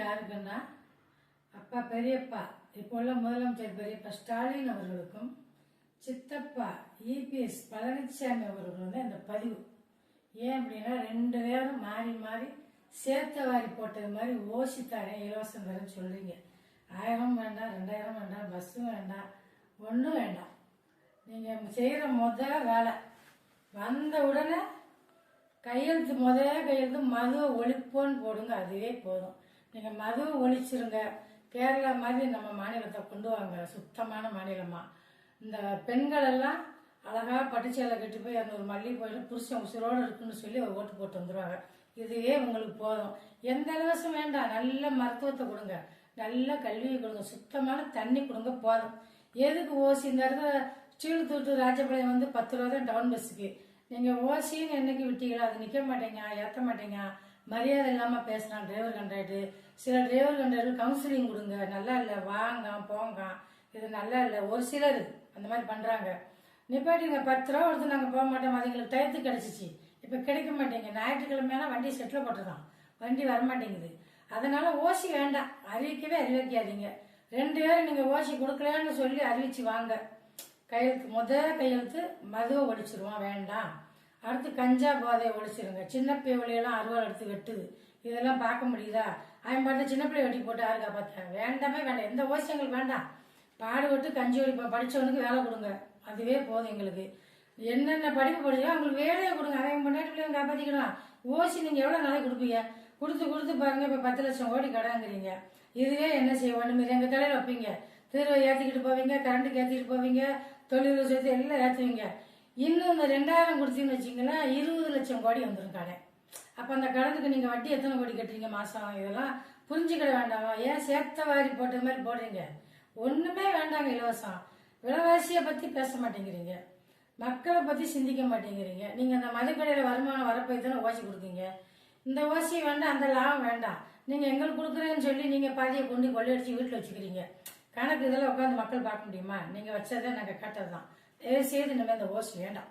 யாருக்குன்னா அப்பா பெரியப்பா இப்போ உள்ள முதலமைச்சர் பெரியப்பா ஸ்டாலின் அவர்களுக்கும் சித்தப்பா இபிஎஸ் பழனிசாமி அவர்களும் தான் இந்த பதிவு. ஏன் அப்படின்னா 2 பேரும் மாறி மாறி சேர்த்த வாரி போட்டது மாதிரி ஓசி தரேன் இலவசம் தரேன்னு சொல்றீங்க. 1000 வேண்டாம், 2000 வேண்டாம், பஸ்ஸும் வேண்டாம், ஒன்றும் வேண்டாம். நீங்கள் செய்கிற வேலை வந்த உடனே கையெழுத்து மதுவை ஒழிப்போன்னு போடுங்க. அதுவே போதும். நீங்கள் மதுவை ஒழிச்சிருங்க. கேரளா மாதிரி நம்ம மாநிலத்தை கொண்டு வாங்க, சுத்தமான மாநிலமா. இந்த பெண்கள் எல்லாம் அழகா பட்டுச்சேலை கட்டி போய் அந்த ஒரு மல்லிகை போயிட்டு புருஷன் உசுரோடு இருக்குன்னு சொல்லி ஒரு ஓட்டு போட்டு வந்துடுவாங்க. இதுவே உங்களுக்கு போதும். எந்த இலவசம் வேண்டாம். நல்ல மருத்துவத்தை கொடுங்க, நல்ல கல்வியை கொடுங்க, சுத்தமான தண்ணி கொடுங்க, போதும். எதுக்கு ஓசி? இந்த இடத்துல ஸ்டீல் ராஜபாளையம் வந்து 10 ரூபா தான் டவுன் பஸ்ஸுக்கு. நீங்க ஓசின்னு என்னைக்கு விட்டீங்களோ அது நிக்க மாட்டேங்க, ஏற்ற மாட்டேங்க, மரியாதை இல்லாம பேசுறான் டிரைவர் கண்ட்ராக்டர். சில டிரைவர் கண்ட்ராக்டர் கவுன்சிலிங் கொடுங்க, நல்லா இல்லை, வாங்க போங்க, இது நல்லா இல்லை. ஒரு சிலர் அந்த மாதிரி பண்றாங்க. நிப்பாட்டிங்க, 10 ரூபா கொடுத்து நாங்க போக மாட்டோம். அதுங்களுக்கு டயத்துக்கு கிடைச்சிச்சு, இப்ப கிடைக்க மாட்டேங்க. ஞாயிற்றுக்கிழமையான வண்டி செட்டில் போட்டுதான், வண்டி வரமாட்டேங்குது. அதனால ஓசி வேண்டாம், அறிவிக்காதீங்க. 2 பேரும் நீங்க ஓசி கொடுக்கலன்னு சொல்லி அறிவிச்சு வாங்க. கையெழுத்து மதுவை ஒழிச்சிருவோம், வேண்டாம். அடுத்து கஞ்சா போதையை ஒழிச்சிருங்க. சின்ன பிள்ளையெல்லாம் அறுவாள் எடுத்து வெட்டுது, இதெல்லாம் பார்க்க முடியுதா? அவன் பாட்டு சின்ன பிள்ளை வெட்டி போட்டு யாருக்கா பார்த்தேன்? வேண்டாமே வேண்டாம், எந்த ஓசியங்கள் வேண்டாம். பாடுபட்டு கஞ்சி ஒழிப்போம், படிச்சவனுக்கு வேலை கொடுங்க, அதுவே போதும் எங்களுக்கு. என்னென்ன படிப்பு படிச்சோ அவங்களுக்கு வேலையை கொடுங்க. அவன் முன்னாடி பிள்ளைங்க காப்பாற்றிக்கணும். ஓசி நீங்க எவ்வளவு நாளைக்கு கொடுப்பீங்க? கொடுத்து பாருங்க. இப்ப 10 லட்சம் கோடி கடங்கிறீங்க. இதுவே என்ன செய்ய ஒண்ணுமே எங்க தலையில வைப்பீங்க. தீர்வை ஏற்றிக்கிட்டு போவீங்க, கரண்ட்டுக்கு ஏற்றிக்கிட்டு போவீங்க, தொழில் சேர்த்து எல்லாம் ஏற்றுவீங்க. இன்னும் இந்த 2000 கொடுத்தீங்கன்னு வச்சிங்கன்னா 20 லட்சம் கோடி வந்துடும் கடன். அப்போ அந்த கடனுக்கு நீங்கள் வட்டி எத்தனை கோடி கட்டுறீங்க மாதம்? இதெல்லாம் புரிஞ்சுக்கிட வேண்டாமா? ஏன் சேர்த்த வாரி போட்ட மாதிரி போடுறீங்க? ஒன்றுமே வேண்டாங்க. இலவசம் விலைவாசியை பற்றி பேச மாட்டேங்கிறீங்க, மக்களை பற்றி சிந்திக்க மாட்டேங்கிறீங்க. நீங்கள் அந்த மதுக்கடையில் வருமானம் வரப்போய் தானே ஓசி கொடுத்தீங்க. இந்த ஓசி வேண்டாம், அந்த லாபம் வேண்டாம். நீங்கள் எங்களுக்கு கொடுக்குறேன்னு சொல்லி நீங்கள் பாதியை கொண்டு கொள்ளையடிச்சு வீட்டில் வச்சுக்கிறீங்க. கணக்கு இதெல்லாம் உட்காந்து மக்கள் பார்க்க முடியுமா? நீங்கள் வச்சதே நாங்கள் கேட்டது தான். தயவுசெய்து இனிமேல் இந்த ஓசி வேண்டாம்.